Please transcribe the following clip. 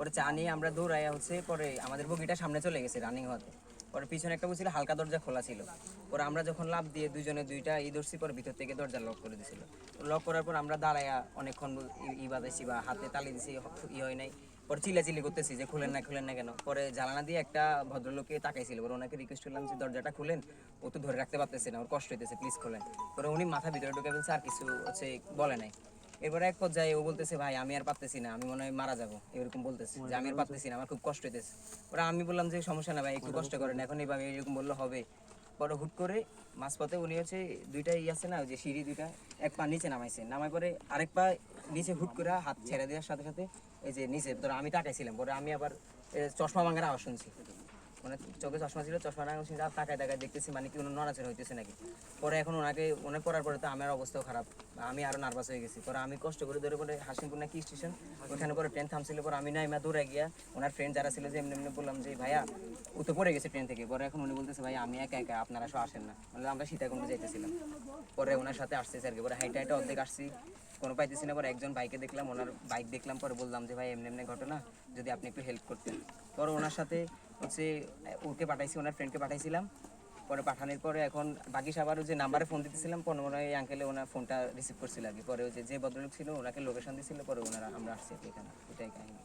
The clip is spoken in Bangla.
পরে চা নিয়ে আমরা দৌড়াইয়া হচ্ছে পরে আমাদের বগিটা সামনে চলে গেছে রানিং হতে। পরে পিছনে একটা বুঝছিল হালকা দরজা খোলা ছিল। পরে আমরা যখন লাফ দিয়ে দুইজনে দুইটা ধরছি, পরে ভিতর থেকে দরজা লক করে দিছিল। লক করার পর আমরা দাঁড়াইয়া অনেকক্ষণ বাজাইছি বা হাতে তালি দিছি, হয় নাই। পরে চিল্লাচিল্লি করতেছি যে খুলেন না কেন। পরে জানালা দিয়ে একটা ভদ্রলোককে তাকাইছিল, পরে ওনাকে রিকোয়েস্ট করলাম যে দরজাটা খুলেন, ও তো ধরে রাখতে পারতেছে না, ওর কষ্ট হইতেছে, প্লিজ খুলেন। পরে উনি মাথা ভিতরে ঢুকে ফেলছে, আর কিছু হচ্ছে বলে নাই। এরপরে এক পর্যায়ে ও বলতেছে ভাই আমি আর পারতেছি না, আমি মনে হয় মারা যাবো, এরকম বলতেছে যে আমি আর পারতেছি না, আমার খুব কষ্ট হইতেছে। ওরা আমি বললাম যে সমস্যা না ভাই, একটু কষ্ট করেন, এখন এইভাবে এরকম বললে হবে। পরে হুট করে মাঝপথে উনি হচ্ছে দুইটা আছে না, ওই যে সিঁড়ি দুইটা, এক পা নিচে নামাইছে, নামাই পরে আরেক পা নিচে হুট করে হাত ছেড়ে দেওয়ার সাথে সাথে এই যে নিচে ধরো আমি তাকাইছিলাম, পরে আমি আবার চশমা ভাঙার আওয়াজ শুনছি। মানে চোখে চশমা ছিল, চশমা না শুনছি, আর তাকায় তাকায় দেখতেছি মানে কি কোনো নড়াচড়া হইতেছে নাকি। পরে এখন ওনাকে করার পরে তো আমার অবস্থাও খারাপ, আমি আরো নার্ভাস হয়ে গেছি। পরে আমি কষ্ট করে ধরে পরে হাসিমপুর নাকি স্টেশন, ওখানে পরে ট্রেন থামছিল। পরে আমি নাইমা দৌড়ে গিয়া ওনার ফ্রেন্ড যারা ছিল যে এমনি এমনি বললাম যে ভাইয়া ও তো পড়ে গেছে ট্রেন থেকে। পরে এখন উনি বলতেছে ভাই আমি একা একা, আপনারা সব আসেন না, মানে আমরা সীতাকুণ্ড যাইতেছিলাম। পরে ওনার সাথে আসতেছে আর কি। পরে হাইটা হাইটা অর্ধেক আসছি, কোনো পাইতেছি না। পরে একজন বাইকে দেখলাম, ওনার বাইক দেখলাম, পরে বললাম যে ভাই এমনি এমনি ঘটনা, যদি আপনি একটু হেল্প করতেন। পরে ওনার সাথে হচ্ছে ওকে পাঠাইছি, ওনার ফ্রেন্ডকে পাঠাইছিলাম। পরে পাঠানোর পরে এখন বাকি সবার যে নাম্বারে ফোন দিতেছিলাম, পরে মনে হয় আঙ্কেলে ওনার ফোনটা রিসিভ করছিল আর কি। পরে ওই যে ভদ্রলোক ছিল ওনাকে লোকেশন দিছিল, পরে ওনারা আমরা আসছি এখানে, এটাই কাহিনী।